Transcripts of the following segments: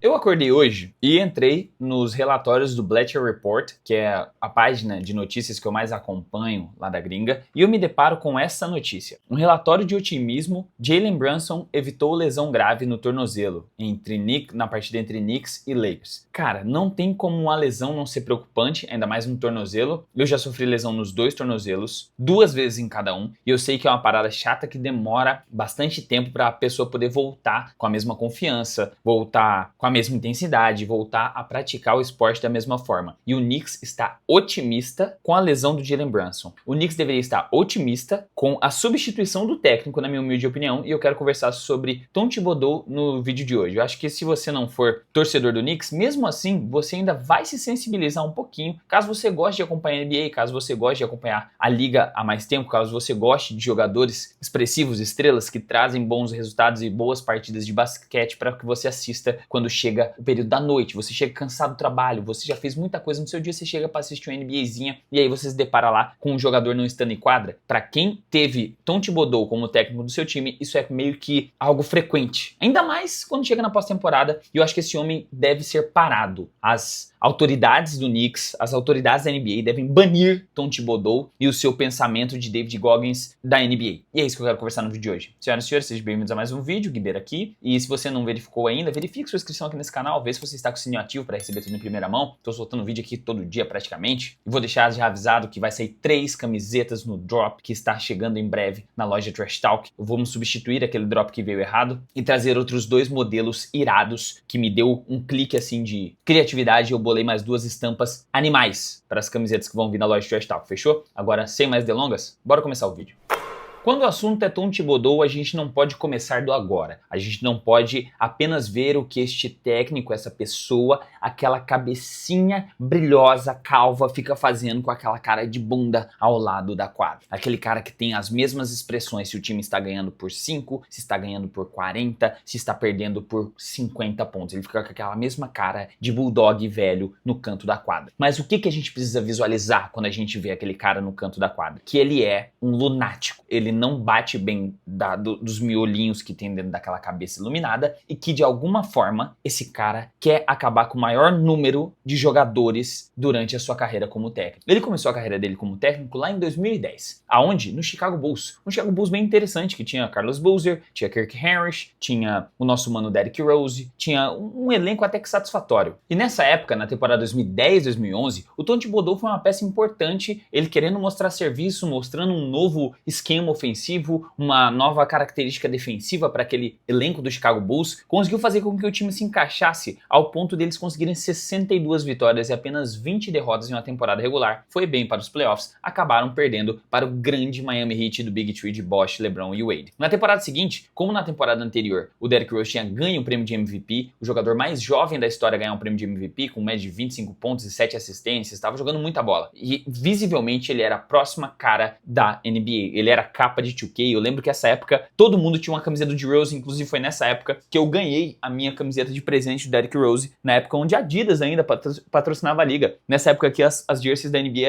Eu acordei hoje e entrei nos relatórios do Bleacher Report, que é a página de notícias que eu mais acompanho lá da gringa, e eu me deparo com essa notícia. Um relatório de otimismo: Jalen Brunson evitou lesão grave no tornozelo na partida entre Knicks e Lakers. Cara, não tem como uma lesão não ser preocupante, ainda mais no tornozelo. Eu já sofri lesão nos dois tornozelos, 2 vezes em cada um, e eu sei que é uma parada chata que demora bastante tempo para a pessoa poder voltar com a mesma confiança, voltar com a mesma intensidade, voltar a praticar o esporte da mesma forma. E o Knicks está otimista com a lesão do Jalen Brunson. O Knicks deveria estar otimista com a substituição do técnico, na minha humilde opinião, e eu quero conversar sobre Tom Thibodeau no vídeo de hoje. Eu acho que se você não for torcedor do Knicks, mesmo assim, você ainda vai se sensibilizar um pouquinho, caso você goste de acompanhar a NBA, caso você goste de acompanhar a liga há mais tempo, caso você goste de jogadores expressivos, estrelas que trazem bons resultados e boas partidas de basquete para que você assista quando chega o período da noite, você chega cansado do trabalho, você já fez muita coisa no seu dia, você chega para assistir uma NBAzinha e aí você se depara lá com um jogador não estando em quadra. Para quem teve Tom Thibodeau como técnico do seu time, isso é meio que algo frequente, ainda mais quando chega na pós-temporada, e eu acho que esse homem deve ser parado. As autoridades do Knicks, as autoridades da NBA devem banir Tom Thibodeau e o seu pensamento de David Goggins da NBA. E é isso que eu quero conversar no vídeo de hoje. Senhoras e senhores, sejam bem-vindos a mais um vídeo, Guibeira aqui. E se você não verificou ainda, verifique sua inscrição aqui nesse canal, vê se você está com o sininho ativo para receber tudo em primeira mão. Estou soltando vídeo aqui todo dia praticamente. E vou deixar já avisado que vai sair 3 camisetas no drop que está chegando em breve na loja Trash Talk. Vamos substituir aquele drop que veio errado e trazer outros 2 modelos irados que me deu um clique assim de criatividade. Eu bolei mais 2 estampas animais para as camisetas que vão vir na loja Trash Talk, fechou? Agora, sem mais delongas, bora começar o vídeo. Quando o assunto é Tom Thibodeau, a gente não pode começar do agora. A gente não pode apenas ver o que este técnico, essa pessoa, aquela cabecinha brilhosa, calva, fica fazendo com aquela cara de bunda ao lado da quadra. Aquele cara que tem as mesmas expressões se o time está ganhando por 5, se está ganhando por 40, se está perdendo por 50 pontos. Ele fica com aquela mesma cara de bulldog velho no canto da quadra. Mas o que a gente precisa visualizar quando a gente vê aquele cara no canto da quadra? Que ele é um lunático. Ele não bate bem dos miolinhos que tem dentro daquela cabeça iluminada e que de alguma forma esse cara quer acabar com o maior número de jogadores durante a sua carreira como técnico. Ele começou a carreira dele como técnico lá em 2010. Aonde? No Chicago Bulls. Um Chicago Bulls bem interessante, que tinha Carlos Boozer, tinha Kirk Harris, tinha o nosso mano Derrick Rose, tinha um elenco até que satisfatório. E nessa época, na temporada 2010-2011, o Tom Thibodeau foi uma peça importante, ele querendo mostrar serviço, mostrando um novo esquema ofensivo, uma nova característica defensiva para aquele elenco do Chicago Bulls, conseguiu fazer com que o time se encaixasse ao ponto deles conseguirem 62 vitórias e apenas 20 derrotas em uma temporada regular. Foi bem para os playoffs, acabaram perdendo para o grande Miami Heat do Big Three de Bosh, LeBron e Wade. Na temporada seguinte, como na temporada anterior, o Derrick Rose tinha ganho o prêmio de MVP, o jogador mais jovem da história a ganhar um prêmio de MVP, com média de 25 pontos e 7 assistências, estava jogando muita bola. E visivelmente ele era a próxima cara da NBA, ele era capa de 2K. Eu lembro que essa época todo mundo tinha uma camiseta do D-Rose, inclusive foi nessa época que eu ganhei a minha camiseta de presente do Derrick Rose, na época onde a Adidas ainda patrocinava a liga. Nessa época que as jerseys da NBA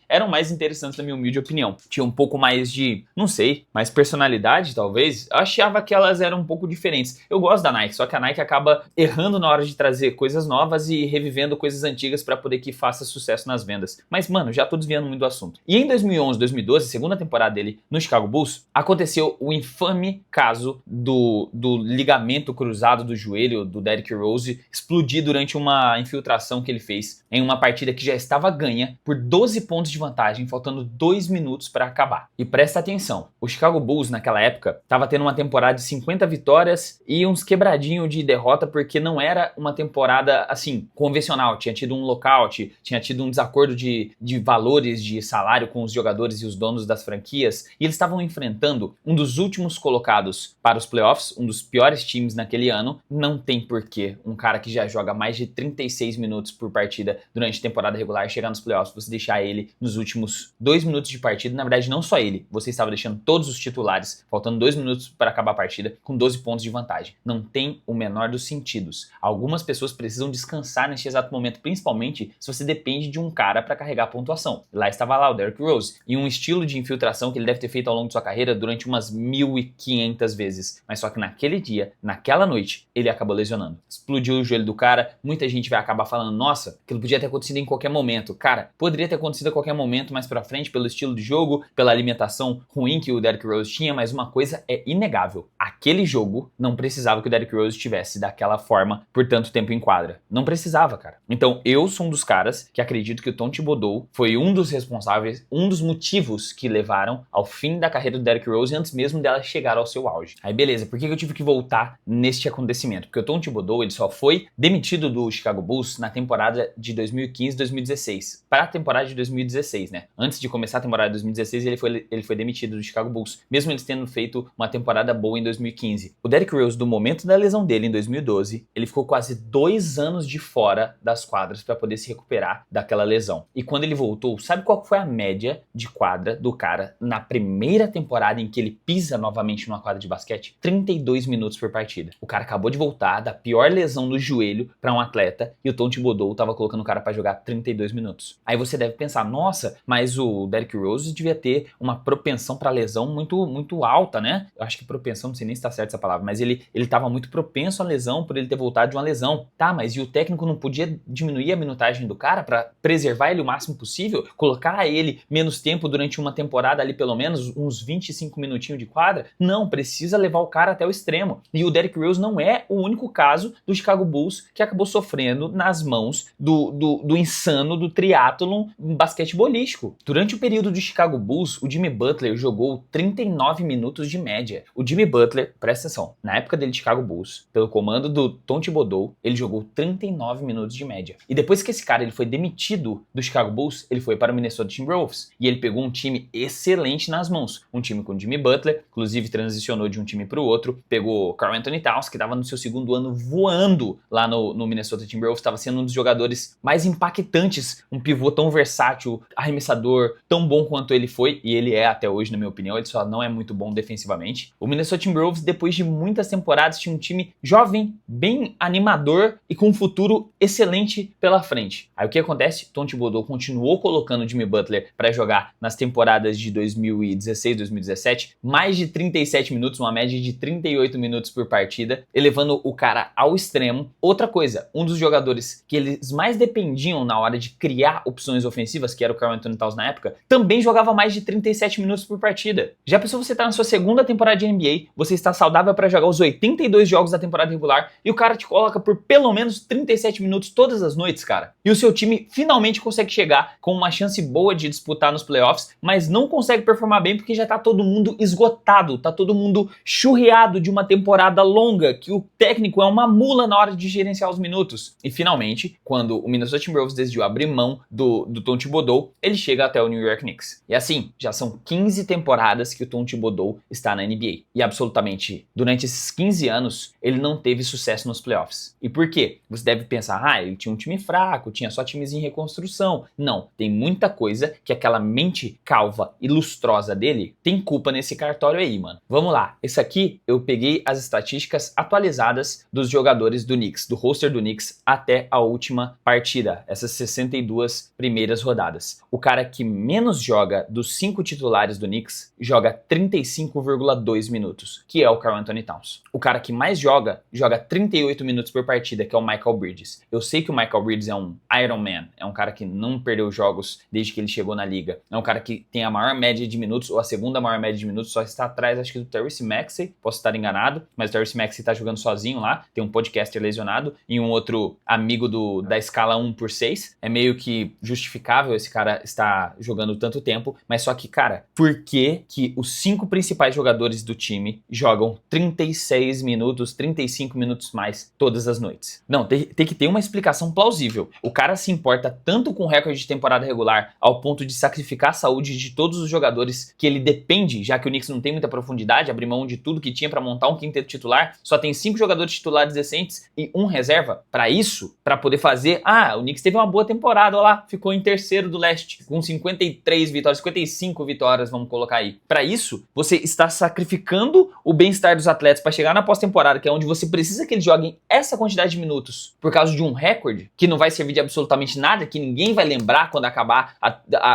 eram mais interessantes, na minha humilde opinião. Tinha um pouco mais de, não sei, mais personalidade talvez. Eu achava que elas eram um pouco diferentes. Eu gosto da Nike, só que a Nike acaba errando na hora de trazer coisas novas e revivendo coisas antigas para poder que faça sucesso nas vendas. Mas, mano, já tô desviando muito do assunto. E em 2011, 2012, segunda temporada dele no Chicago Bulls, aconteceu o infame caso do ligamento cruzado do joelho do Derrick Rose explodir durante uma infiltração que ele fez em uma partida que já estava ganha por 12 pontos de vantagem, faltando 2 minutos para acabar. E presta atenção, o Chicago Bulls naquela época estava tendo uma temporada de 50 vitórias e uns quebradinhos de derrota, porque não era uma temporada assim convencional, tinha tido um lockout, tinha tido um desacordo de valores de salário com os jogadores e os donos das franquias, e eles estavam enfrentando um dos últimos colocados para os playoffs, um dos piores times naquele ano. Não tem porquê um cara que já joga mais de 36 minutos por partida durante a temporada regular chegar nos playoffs, você deixar ele nos últimos 2 minutos de partida. Na verdade, não só ele, você estava deixando todos os titulares, faltando 2 minutos para acabar a partida, com 12 pontos de vantagem. Não tem o menor dos sentidos. Algumas pessoas precisam descansar neste exato momento, principalmente se você depende de um cara para carregar a pontuação. Lá estava o Derrick Rose, e um estilo de infiltração que ele deve ter feito ao longo longo de sua carreira durante umas 1.500 vezes. Mas só que naquele dia, naquela noite, ele acabou lesionando. Explodiu o joelho do cara, muita gente vai acabar falando, nossa, aquilo podia ter acontecido em qualquer momento. Cara, poderia ter acontecido a qualquer momento mais pra frente, pelo estilo de jogo, pela alimentação ruim que o Derrick Rose tinha, mas uma coisa é inegável. Aquele jogo não precisava que o Derrick Rose estivesse daquela forma por tanto tempo em quadra. Não precisava, cara. Então, eu sou um dos caras que acredito que o Tom Thibodeau foi um dos responsáveis, um dos motivos que levaram ao fim da carreira do Derrick Rose antes mesmo dela chegar ao seu auge. Aí, beleza, por que eu tive que voltar neste acontecimento? Porque o Tom Thibodeau, ele só foi demitido do Chicago Bulls na temporada de 2015-2016. Para a temporada de 2016, né? Antes de começar a temporada de 2016, ele foi demitido do Chicago Bulls, mesmo eles tendo feito uma temporada boa em 2015. O Derrick Rose, do momento da lesão dele em 2012, ele ficou quase 2 anos de fora das quadras para poder se recuperar daquela lesão. E quando ele voltou, sabe qual foi a média de quadra do cara na primeira temporada em que ele pisa novamente numa quadra de basquete? 32 minutos por partida. O cara acabou de voltar da pior lesão no joelho para um atleta e o Tom Thibodeau tava colocando o cara para jogar 32 minutos. Aí você deve pensar, nossa, mas o Derrick Rose devia ter uma propensão para lesão muito alta, né? Eu acho que propensão, não sei nem se tá certo essa palavra, mas ele tava muito propenso à lesão por ele ter voltado de uma lesão. Tá, mas e o técnico não podia diminuir a minutagem do cara para preservar ele o máximo possível? Colocar ele menos tempo durante uma temporada ali, pelo menos uns 25 minutinhos de quadra? Não, precisa levar o cara até o extremo. E o Derrick Rose não é o único caso do Chicago Bulls que acabou sofrendo nas mãos do insano do triatlon basquetebolístico. Durante o período do Chicago Bulls, o Jimmy Butler jogou 39 minutos de média. O Jimmy Butler, presta atenção, na época dele de Chicago Bulls, pelo comando do Tom Thibodeau, ele jogou 39 minutos de média. E depois que esse cara ele foi demitido do Chicago Bulls, ele foi para o Minnesota Timberwolves. E ele pegou um time excelente nas mãos. Um time com Jimmy Butler, inclusive transicionou de um time para o outro. Pegou Karl Anthony Towns, que estava no seu segundo ano voando lá no Minnesota Timberwolves, estava sendo um dos jogadores mais impactantes, um pivô tão versátil, arremessador, tão bom quanto ele foi, e ele é até hoje, na minha opinião, ele só não é muito bom defensivamente. O Minnesota Timberwolves, depois de muitas temporadas, tinha um time jovem, bem animador e com um futuro excelente pela frente. Aí o que acontece? Tom Thibodeau continuou colocando o Jimmy Butler para jogar nas temporadas de 2016, 2017, mais de 37 minutos, uma média de 38 minutos por partida, elevando o cara ao extremo. Outra coisa, um dos jogadores que eles mais dependiam na hora de criar opções ofensivas, que era o Karl Anthony Towns na época, também jogava mais de 37 minutos por partida. Já pensou você tá na sua segunda temporada de NBA, você está saudável para jogar os 82 jogos da temporada regular e o cara te coloca por pelo menos 37 minutos todas as noites, cara. E o seu time finalmente consegue chegar com uma chance boa de disputar nos playoffs, mas não consegue performar bem porque já tá todo mundo esgotado, tá todo mundo churreado de uma temporada longa, que o técnico é uma mula na hora de gerenciar os minutos. E finalmente, quando o Minnesota Timberwolves decidiu abrir mão do Tom Thibodeau, ele chega até o New York Knicks. E assim, já são 15 temporadas que o Tom Thibodeau está na NBA. E absolutamente, durante esses 15 anos, ele não teve sucesso nos playoffs. E por quê? Você deve pensar, ele tinha um time fraco, tinha só times em reconstrução. Não, tem muita coisa que aquela mente calva e lustrosa dele tem culpa nesse cartório aí, mano. Vamos lá, esse aqui eu peguei as estatísticas atualizadas dos jogadores do Knicks, do roster do Knicks até a última partida, essas 62 primeiras rodadas. O cara que menos joga dos 5 titulares do Knicks joga 35,2 minutos, que é o Karl Anthony Towns. O cara que mais joga 38 minutos por partida, que é o Michael Bridges. Eu sei que o Michael Bridges é um Iron Man, é um cara que não perdeu jogos desde que ele chegou na liga. É um cara que tem a maior média de minutos, ou a segunda maior média de minutos, só está atrás, acho que do Tyrese Maxey, posso estar enganado, mas o Tyrese Maxey tá jogando sozinho lá, tem um podcaster lesionado e um outro amigo da escala 1/6. É meio que justificável esse cara estar jogando tanto tempo, mas só que, cara, por que os 5 principais jogadores do time jogam 36 minutos, 35 minutos mais todas as noites? Não, tem que ter uma explicação plausível. O cara se importa tanto com o recorde de temporada regular ao ponto de sacrificar a saúde de todos os jogadores que ele depende, já que o Knicks não tem muita profundidade, abrir mão de tudo que tinha para montar um quinteto titular, só tem 5 jogadores titulares decentes e um reserva. Para isso, para poder fazer, o Knicks teve uma boa temporada, olha lá, ficou em terceiro do leste, com 53 vitórias, 55 vitórias, vamos colocar aí. Para isso, você está sacrificando o bem-estar dos atletas para chegar na pós-temporada, que é onde você precisa que eles joguem essa quantidade de minutos, por causa de um recorde que não vai servir de absolutamente nada, que ninguém vai lembrar quando acabar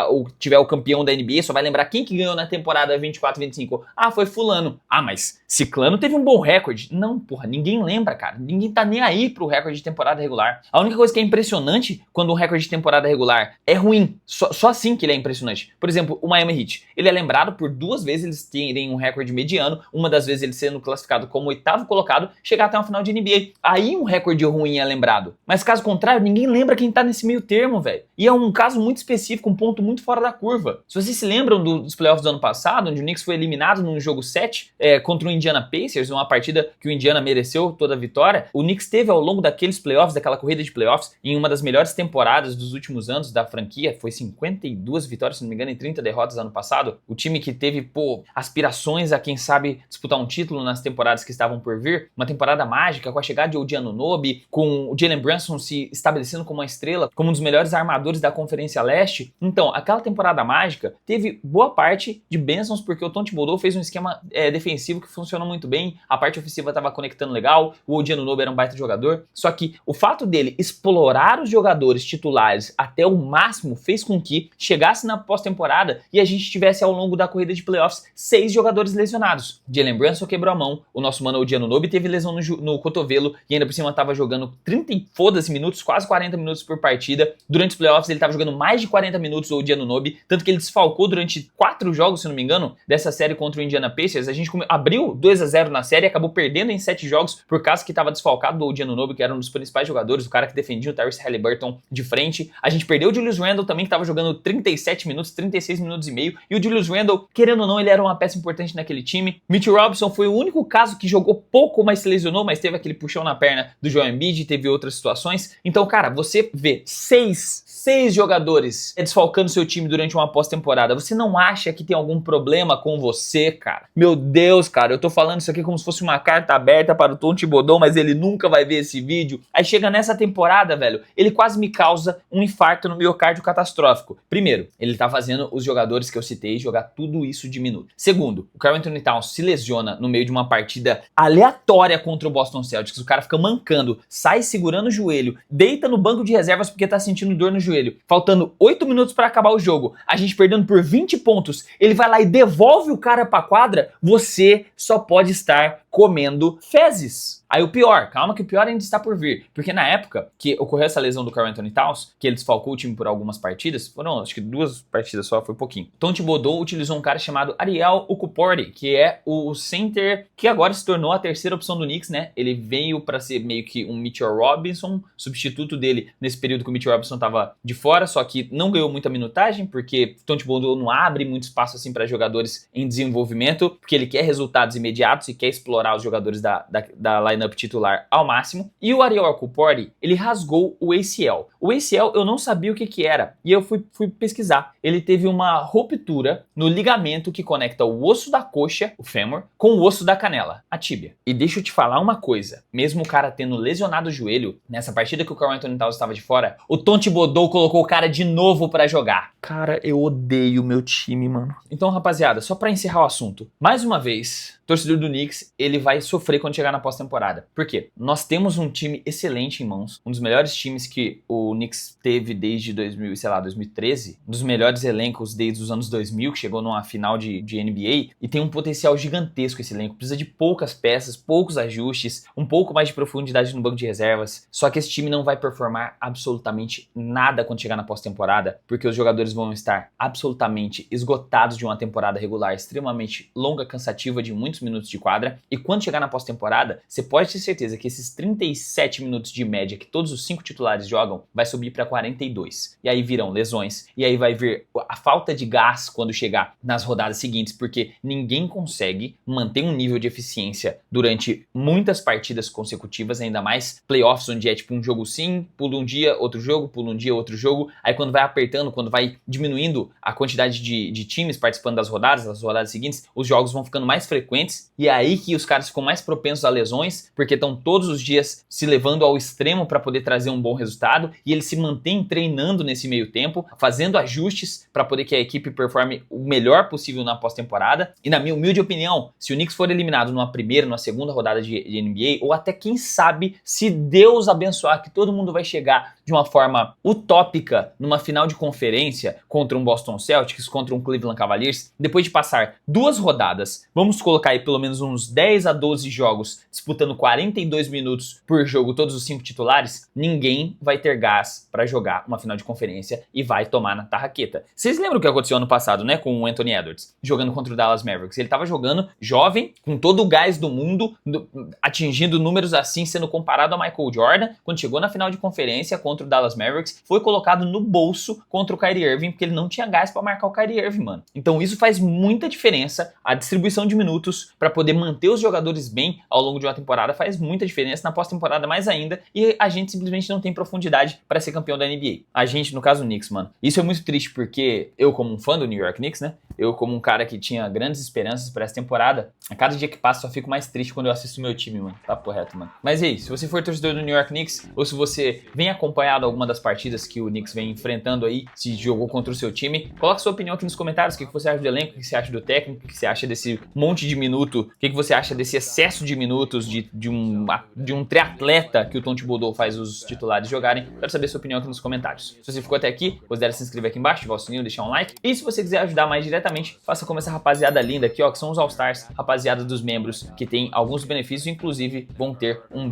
ou tiver o campeão da NBA, só vai lembrar quem que ganhou temporada 24-25? Ah, foi fulano. Ah, mas ciclano teve um bom recorde. Não, porra, ninguém lembra, cara. Ninguém tá nem aí pro recorde de temporada regular. A única coisa que é impressionante quando um recorde de temporada regular é ruim. Só assim que ele é impressionante. Por exemplo, o Miami Heat. Ele é lembrado por 2 vezes eles terem um recorde mediano, uma das vezes ele sendo classificado como 8º colocado, chegar até uma final de NBA. Aí um recorde ruim é lembrado. Mas caso contrário, ninguém lembra quem tá nesse meio termo, velho. E é um caso muito específico, um ponto muito fora da curva. Se vocês se lembram dos playoffs do ano passado, onde o Knicks foi eliminado num jogo 7 contra o Indiana Pacers, uma partida que o Indiana mereceu toda a vitória, o Knicks teve ao longo daqueles playoffs, daquela corrida de playoffs, em uma das melhores temporadas dos últimos anos da franquia, foi 52 vitórias, se não me engano, e 30 derrotas ano passado. O time que teve, aspirações a, quem sabe, disputar um título nas temporadas que estavam por vir. Uma temporada mágica, com a chegada de OG Anunoby, com o Jalen Brunson se estabelecendo como uma estrela, como um dos melhores armadores da Conferência Leste. Então, aquela temporada mágica teve boa parte de bênçãos, porque o Tom Thibodeau fez um esquema defensivo que funcionou muito bem, a parte ofensiva estava conectando legal, o OG Anunoby era um baita jogador, só que o fato dele explorar os jogadores titulares até o máximo fez com que chegasse na pós-temporada e a gente tivesse ao longo da corrida de playoffs 6 jogadores lesionados. Jalen Brunson quebrou a mão, o nosso mano OG Anunoby teve lesão no cotovelo e ainda por cima estava jogando 30 e foda-se minutos, quase 40 minutos por partida. Durante os playoffs ele estava jogando mais de 40 minutos o OG Anunoby, tanto que ele desfalcou durante 4 jogos, se não me engano, dessa série contra o Indiana Pacers. A gente abriu 2-0 na série e acabou perdendo em 7 jogos por causa que estava desfalcado do OG Anunoby, que era um dos principais jogadores, o cara que defendia o Tyrese Haliburton de frente. A gente perdeu o Julius Randle também, que estava jogando 37 minutos, 36 minutos e meio, e o Julius Randle, querendo ou não, ele era uma peça importante naquele time. Mitchell Robinson foi o único caso que jogou pouco, mas se lesionou, mas teve aquele puxão na perna do Joel Embiid, teve outras situações. Então, cara, você vê 6 jogadores desfalcando seu time durante uma pós-temporada. Você não acha que tem algum problema com você, cara? Meu Deus, cara, eu tô falando isso aqui como se fosse uma carta aberta para o Tom Thibodeau, mas ele nunca vai ver esse vídeo. Aí chega nessa temporada, velho, ele quase me causa um infarto no miocárdio catastrófico. Primeiro, ele tá fazendo os jogadores que eu citei jogar tudo isso de minuto. Segundo, o Karl Anthony Towns se lesiona no meio de uma partida aleatória contra o Boston Celtics. O cara fica mancando, sai segurando o joelho, deita no banco de reservas porque tá sentindo dor no joelho. Faltando 8 minutos para acabar o jogo, a gente perdendo por 20 pontos, ele vai lá e devolve o cara pra quadra. Você só pode estar comendo fezes. Aí o pior, calma que o pior ainda está por vir, porque na época que ocorreu essa lesão do Karl Anthony Towns, que ele desfalcou o time por algumas partidas, foram acho que 2 partidas só, foi pouquinho. Tom Thibodeau utilizou um cara chamado Ariel Okuporti, que é o center que agora se tornou a terceira opção do Knicks, né? Ele veio para ser meio que um Mitchell Robinson, substituto dele nesse período que o Mitchell Robinson tava de fora, só que não ganhou muita minutagem, porque Tom Thibodeau não abre muito espaço assim para jogadores em desenvolvimento, porque ele quer resultados imediatos e quer explorar os jogadores da lineup titular ao máximo. E o Ariel Okuporti, ele rasgou o ACL. O ACL eu não sabia o que era, e eu fui pesquisar. Ele teve uma ruptura no ligamento que conecta o osso da coxa, o fêmur, com o osso da canela, a tíbia. E deixa eu te falar uma coisa, mesmo o cara tendo lesionado o joelho, nessa partida que o Karl Anthony Towns estava de fora, o Tom Thibodeau colocou o cara de novo pra jogar. Cara, eu odeio meu time, mano. Então, rapaziada, só pra encerrar o assunto, mais uma vez, o torcedor do Knicks, ele vai sofrer quando chegar na pós-temporada. Por quê? Nós temos um time excelente em mãos, um dos melhores times que o Knicks teve desde 2013, um dos melhores elencos desde os anos 2000, que chegou numa final de NBA, e tem um potencial gigantesco esse elenco, precisa de poucas peças, poucos ajustes, um pouco mais de profundidade no banco de reservas, só que esse time não vai performar absolutamente nada quando chegar na pós-temporada, porque os jogadores vão estar absolutamente esgotados de uma temporada regular extremamente longa, cansativa, de muitos minutos de quadra, e quando chegar na pós-temporada, você pode ter certeza que esses 37 minutos de média que todos os 5 titulares jogam, vai subir para 42. E aí virão lesões, e aí vai vir a falta de gás quando chegar nas rodadas seguintes, porque ninguém consegue manter um nível de eficiência durante muitas partidas consecutivas, ainda mais playoffs, onde é tipo um jogo sim, pula um dia, outro jogo, pula um dia, outro jogo, aí quando vai apertando, quando vai diminuindo a quantidade de times participando das rodadas seguintes, os jogos vão ficando mais frequentes, e é aí que os caras ficam mais propensos a lesões, porque estão todos os dias se levando ao extremo para poder trazer um bom resultado, e eles se mantêm treinando nesse meio tempo, fazendo ajustes para poder que a equipe performe o melhor possível na pós-temporada. E na minha humilde opinião, se o Knicks for eliminado numa primeira, numa segunda rodada de NBA, ou até quem sabe, se Deus abençoar que todo mundo vai chegar de uma forma utópica numa final de conferência, contra um Boston Celtics, contra um Cleveland Cavaliers, depois de passar 2 rodadas, vamos colocar aí pelo menos uns 10 a 12 jogos, disputando 42 minutos por jogo, todos os 5 titulares, ninguém vai ter gás para jogar uma final de conferência e vai tomar na tarraqueta. Vocês lembram o que aconteceu ano passado, né, com o Anthony Edwards, jogando contra o Dallas Mavericks? Ele tava jogando jovem, com todo o gás do mundo, atingindo números assim, sendo comparado a Michael Jordan. Quando chegou na final de conferência contra o Dallas Mavericks, foi colocado no bolso contra o Kyrie Irving, porque ele não tinha gás para marcar o Kyrie Irving, mano. Então isso faz muita diferença. A distribuição de minutos para poder manter os jogadores bem ao longo de uma temporada faz muita diferença, na pós-temporada mais ainda, e a gente simplesmente não tem profundidade para ser campeão da NBA. A gente, no caso, o Knicks, mano. Isso é muito triste porque eu, como um fã do New York Knicks, né? Eu, como um cara que tinha grandes esperanças para essa temporada, a cada dia que passa só fico mais triste quando eu assisto o meu time, mano. Tá correto, mano. Mas e aí, se você for torcedor do New York Knicks, ou se você vem acompanhado alguma das partidas que o Knicks vem enfrentando aí, se jogou contra o seu time, coloca sua opinião aqui nos comentários. O que você acha do elenco, o que você acha do técnico, o que você acha desse monte de minuto, o que você acha desse excesso de minutos de um triatleta que o Tom Thibodeau faz os titulares jogarem. Quero saber sua opinião aqui nos comentários. Se você ficou até aqui, considere se inscrever aqui embaixo, ativar o sininho, deixar um like. E se você quiser ajudar mais diretamente, faça como essa rapaziada linda aqui, ó, que são os All-Stars, rapaziada dos membros, que tem alguns benefícios, inclusive vão ter um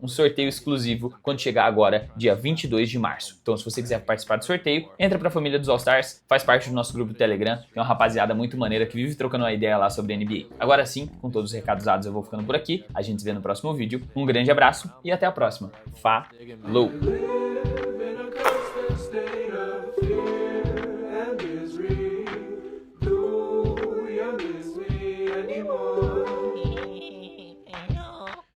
sorteio exclusivo quando chegar agora, dia 22 de março. Então, se você quiser participar do sorteio, entra pra família dos All-Stars, faz parte do nosso grupo do Telegram, tem uma rapaziada muito maneira que vive trocando uma ideia lá sobre NBA. Agora sim, com todos os recados dados, eu vou ficando por aqui, a gente se vê no próximo vídeo, um grande abraço e até a próxima. Falou!